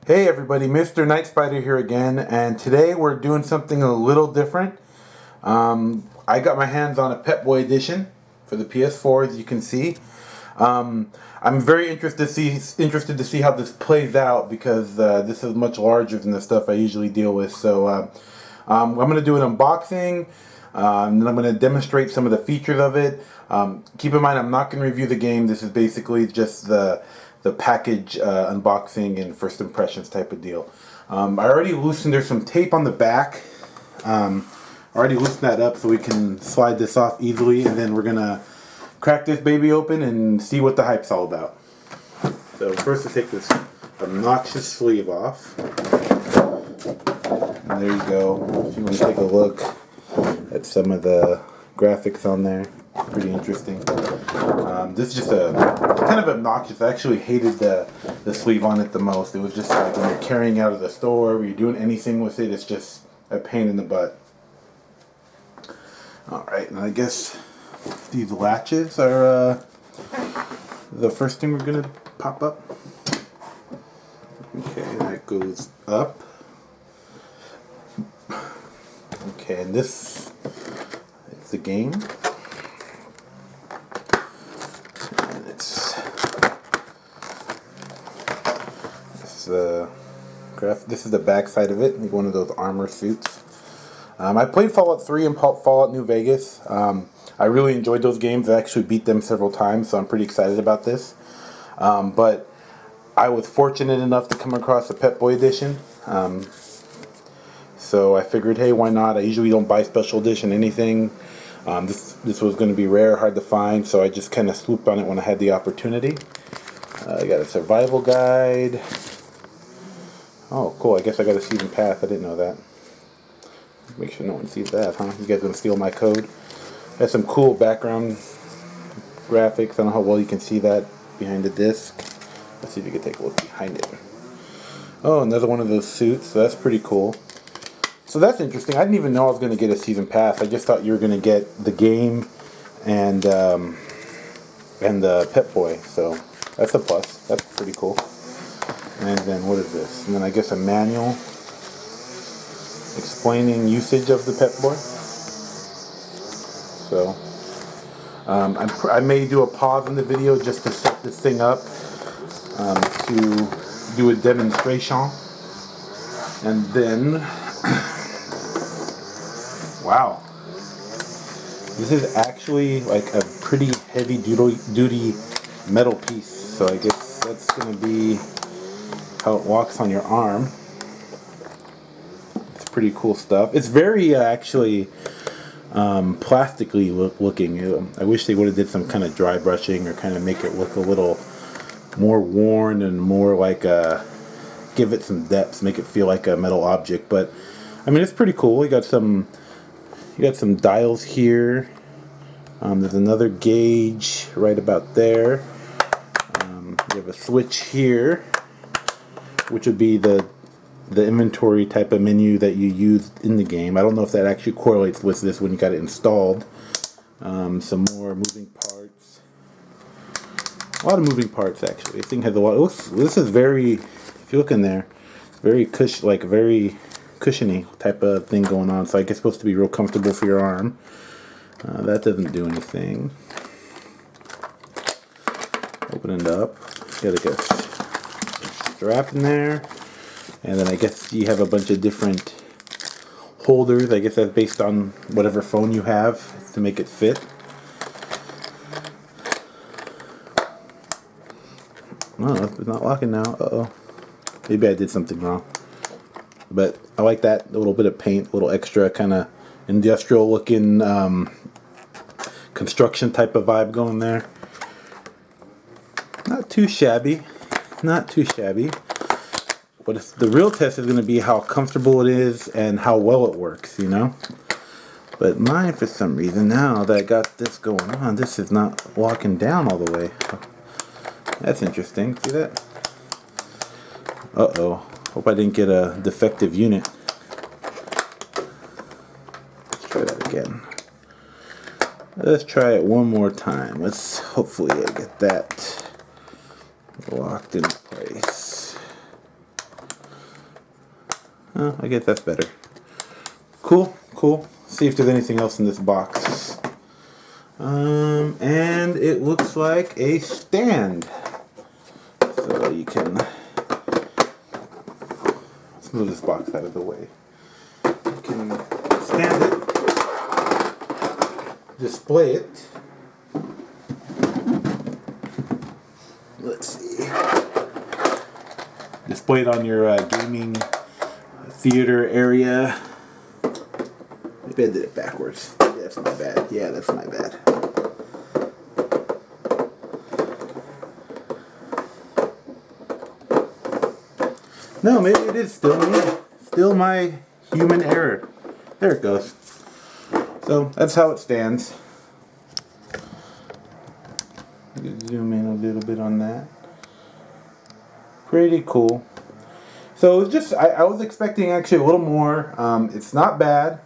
Hey everybody, Mr. Night Spider here again, and today we're doing something a little different. I got my hands on a Pip-Boy Edition for the PS4, as you can see. I'm very interested to see how this plays out because this is much larger than the stuff I usually deal with. So I'm going to do an unboxing, and then I'm going to demonstrate some of the features of it. Keep in mind, I'm not going to review the game. This is basically just the package unboxing and first impressions type of deal. I already loosened, there's some tape on the back. I already loosened that up so we can slide this off easily, and then we're gonna crack this baby open and see what the hype's all about. So first we'll take this obnoxious sleeve off. And there you go. If you want to take a look at some of the graphics on there, pretty interesting. This is just a kind of obnoxious. I actually hated the sleeve on it the most. It was just like when you're carrying out of the store, or you're doing anything with it, it's just a pain in the butt. Alright, and I guess these latches are the first thing we're going to pop up. Okay, that goes up. Okay, and this is the game. This is the back side of it, like one of those armor suits. I played Fallout 3 and Fallout New Vegas. I really enjoyed those games. I actually beat them several times, so I'm pretty excited about this. But I was fortunate enough to come across the Pip-Boy Edition. So I figured, hey, why not? I usually don't buy special edition anything. This was going to be rare, hard to find, so I just kind of swooped on it when I had the opportunity. I got a survival guide. Oh, cool. I guess I got a season pass. I didn't know that. Make sure no one sees that, huh? You guys gonna steal my code? Has some cool background graphics. I don't know how well you can see that behind the disc. Let's see if you can take a look behind it. Oh, another one of those suits. So that's pretty cool. So that's interesting. I didn't even know I was gonna get a season pass. I just thought you were gonna get the game and the Pip-Boy. So that's a plus. That's pretty cool. And then what is this? And then I guess a manual explaining usage of the Pip-Boy. So I may do a pause in the video just to set this thing up to do a demonstration. And then wow, this is actually like a pretty heavy duty metal piece. So I guess that's gonna be how it walks on your arm. It's pretty cool stuff. It's very actually plastically looking. I wish they would have did some kind of dry brushing or kind of make it look a little more worn and more like give it some depth, make it feel like a metal object. But I mean, it's pretty cool. You got some dials here. There's another gauge right about there. You have a switch here, which would be the inventory type of menu that you use in the game. I don't know if that actually correlates with this when you got it installed. Some more moving parts. A lot of moving parts actually. This thing has a lot. This is very, if you look in there, very very cushiony type of thing going on. So I guess it's supposed to be real comfortable for your arm. That doesn't do anything. Open it up. Got a strap in there. And then I guess you have a bunch of different holders. I guess that's based on whatever phone you have to make it fit. Oh, it's not locking now. Uh-oh. Maybe I did something wrong. But I like that. A little bit of paint, a little extra kind of industrial looking construction type of vibe going there. Not too shabby. Not too shabby. But the real test is going to be how comfortable it is and how well it works, you know? But mine, for some reason, now that I got this going on, this is not locking down all the way. That's interesting. See that? Uh-oh. Hope I didn't get a defective unit. Let's try that again. Let's try it one more time. Let's hopefully get that locked in place. I guess that's better. Cool, cool. See if there's anything else in this box. And it looks like a stand. So you can, let's move this box out of the way. You can stand it, display it. Let's see. Display it on your gaming theater area. Maybe I did it backwards. That's my bad. Yeah, that's my bad. No, maybe it is still me. Still my human error. There it goes. So that's how it stands. Zoom in a little bit on that. Pretty cool. So it's just, I was expecting actually a little more. It's not bad.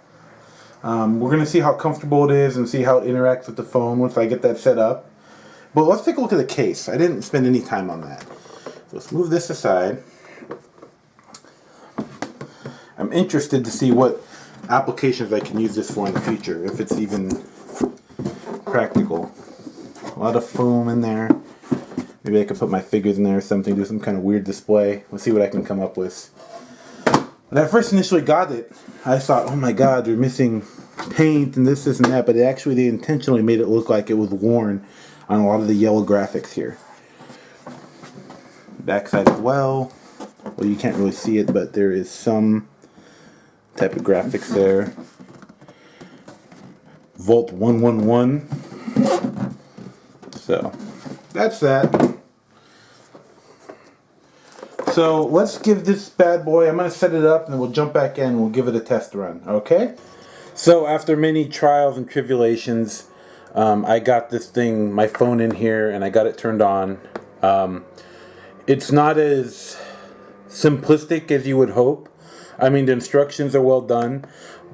We're going to see how comfortable it is and see how it interacts with the phone once I get that set up. But let's take a look at the case. I didn't spend any time on that. So let's move this aside. I'm interested to see what applications I can use this for in the future, if it's even practical. A lot of foam in there. Maybe I could put my figures in there or something, do some kind of weird display. We'll see what I can come up with. When I first initially got it, I thought, oh my god, they're missing paint and this and that, but they intentionally made it look like it was worn on a lot of the yellow graphics here. Backside as well. Well, you can't really see it, but there is some type of graphics there. Volt 111. So, that's that. So, let's give this bad boy, I'm going to set it up and then we'll jump back in and we'll give it a test run, okay? So, after many trials and tribulations, I got this thing, my phone in here, and I got it turned on. It's not as simplistic as you would hope. I mean, the instructions are well done,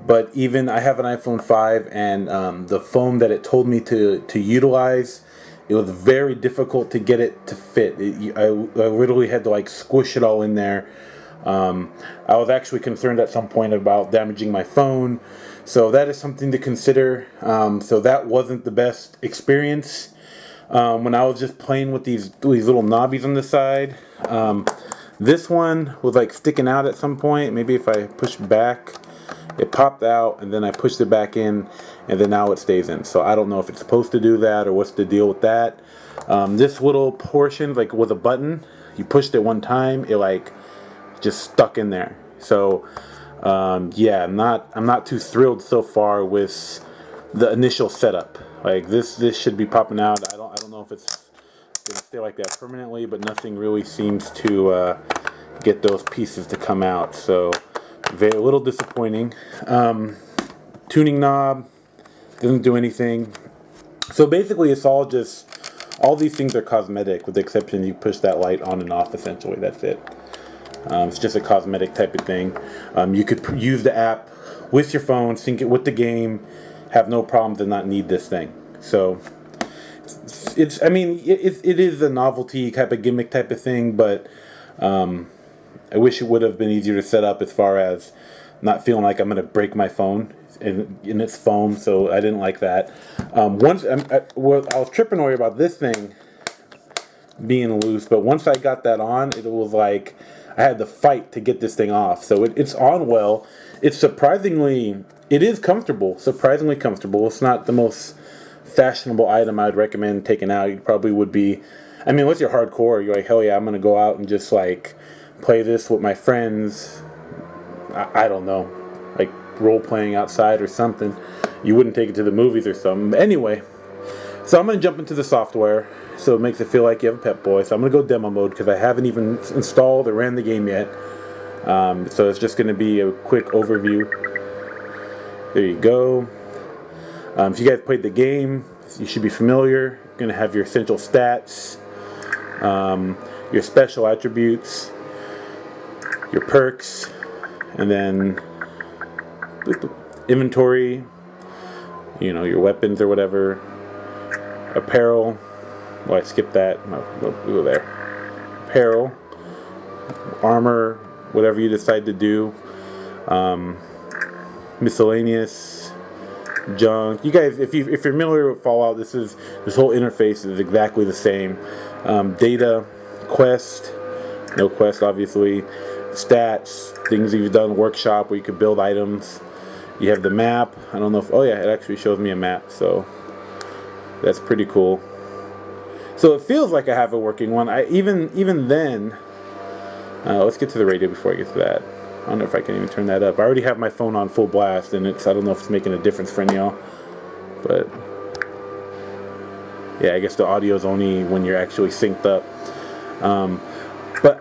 but even I have an iPhone 5, and the phone that it told me to utilize, it was very difficult to get it to fit. I literally had to like squish it all in there. I was actually concerned at some point about damaging my phone, so that is something to consider. So that wasn't the best experience. When I was just playing with these little knobbies on the side, this one was like sticking out at some point. Maybe if I push back, it popped out, and then I pushed it back in, and then now it stays in. So I don't know if it's supposed to do that or what's the deal with that. This little portion, like with a button, you pushed it one time, it like just stuck in there. So yeah, I'm not too thrilled so far with the initial setup. Like this should be popping out. I don't know if it's gonna stay like that permanently, but nothing really seems to get those pieces to come out. So a little disappointing. Tuning knob doesn't do anything. So basically it's all these things are cosmetic, with the exception you push that light on and off. Essentially that's it. It's just a cosmetic type of thing. You could use the app with your phone, sync it with the game, have no problems, and not need this thing. So it is a novelty type of gimmick type of thing, but I wish it would have been easier to set up, as far as not feeling like I'm going to break my phone in its foam. So I didn't like that. I was tripping away about this thing being loose, but once I got that on, it was like I had to fight to get this thing off. So it's on well. It is comfortable, surprisingly comfortable. It's not the most fashionable item I'd recommend taking out. You probably would be, I mean, once you're hardcore, you're like, hell yeah, I'm going to go out and just like play this with my friends. I don't know, like role playing outside or something. You wouldn't take it to the movies or something. But anyway, so I'm going to jump into the software, so it makes it feel like you have a Pip-Boy. So I'm going to go demo mode, because I haven't even installed or ran the game yet. So it's just going to be a quick overview. There you go. If you guys played the game, you should be familiar. You're going to have your essential stats, your special attributes, your perks, and then inventory, your weapons or whatever, apparel. Well, I skipped that. No, we'll go there. Apparel, armor, whatever you decide to do. miscellaneous junk. You guys, if you're familiar with Fallout, this whole interface is exactly the same. Data, quest, no quest obviously, stats, things you've done, workshop where you could build items. You have the map. I don't know if, oh yeah, it actually shows me a map, so that's pretty cool. So it feels like I have a working one. Even then, let's get to the radio before I get to that. I don't know if I can even turn that up. I already have my phone on full blast, and I don't know if it's making a difference for any y'all. But yeah, I guess the audio is only when you're actually synced up. But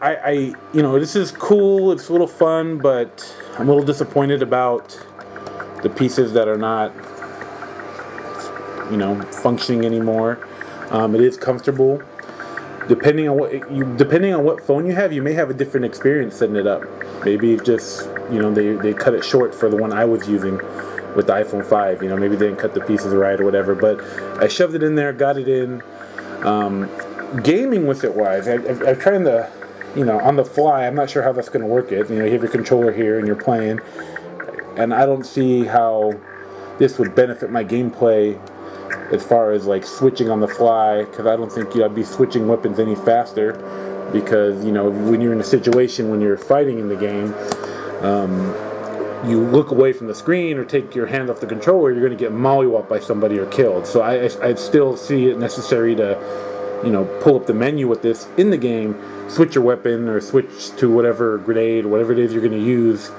you know, this is cool. It's a little fun, but I'm a little disappointed about the pieces that are not, you know, functioning anymore. It is comfortable. Depending on what phone you have, you may have a different experience setting it up. Maybe it's just, you know, they cut it short for the one I was using with the iPhone 5. You know, maybe they didn't cut the pieces right or whatever. But I shoved it in there, got it in. Gaming with it wise, I'm trying to, you know, on the fly. I'm not sure how that's going to work. You know, you have your controller here and you're playing, and I don't see how this would benefit my gameplay as far as like switching on the fly, because I don't think I'd be switching weapons any faster, because, you know, when you're in a situation when you're fighting in the game, you look away from the screen or take your hand off the controller, you're going to get mollywopped by somebody or killed. So I still see it necessary to, you know, pull up the menu with this in the game, switch your weapon or switch to whatever grenade or whatever it is you're going to use.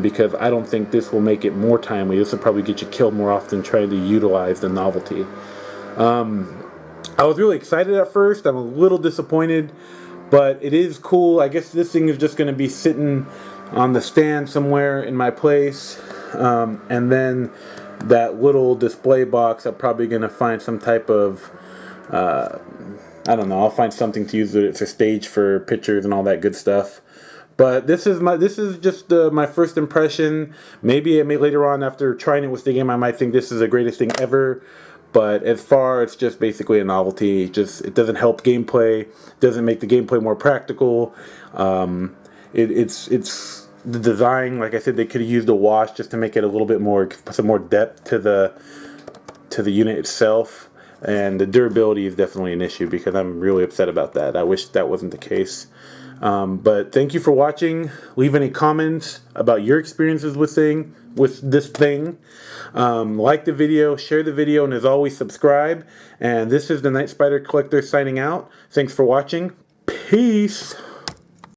Because I don't think this will make it more timely. This will probably get you killed more often trying to utilize the novelty. I was really excited at first. I'm a little disappointed, but it is cool. I guess this thing is just going to be sitting on the stand somewhere in my place. And then that little display box, I'm probably going to find some type of, I don't know, I'll find something to use it. It's a stage for pictures and all that good stuff. But this is just my first impression. Maybe later on, after trying it with the game, I might think this is the greatest thing ever. But as far, it's just basically a novelty. It doesn't help gameplay. Doesn't make the gameplay more practical. It's the design. Like I said, they could have used a wash just to make it a little bit more, some more depth to the unit itself. And the durability is definitely an issue, because I'm really upset about that. I wish that wasn't the case. But thank you for watching. Leave any comments about your experiences with this thing. Like the video, share the video, and as always, subscribe. And this is the Night Spider Collector signing out. Thanks for watching. Peace.